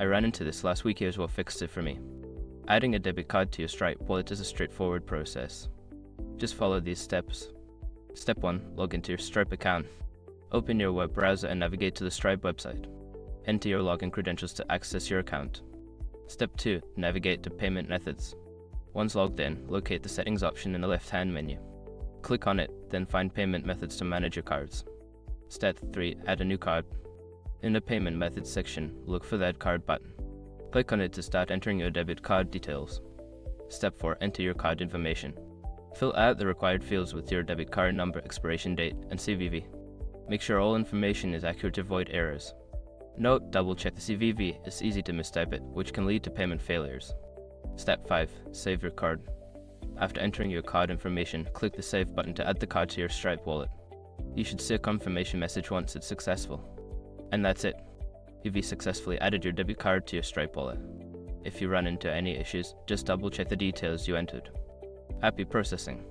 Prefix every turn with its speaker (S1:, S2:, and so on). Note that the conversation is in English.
S1: I ran into this last week. Here's what fixed it for me. Adding a debit card to your Stripe wallet is a straightforward process. Just follow these steps. Step 1. Log into your Stripe account. Open your web browser and navigate to the Stripe website. Enter your login credentials to access your account. Step 2. Navigate to Payment Methods. Once logged in, locate the Settings option in the left-hand menu. Click on it, then find Payment Methods to manage your cards. Step 3. Add a new card. In the Payment Methods section, look for the Add Card button. Click on it to start entering your debit card details. Step 4. Enter your card information. Fill out the required fields with your debit card number, expiration date, and CVV. Make sure all information is accurate to avoid errors. Note, double-check the CVV. It's easy to mistype it, which can lead to payment failures. Step 5. Save your card. After entering your card information, click the Save button to add the card to your Stripe wallet. You should see a confirmation message once it's successful. And that's it. You've successfully added your debit card to your Stripe wallet. If you run into any issues, just double-check the details you entered. Happy processing.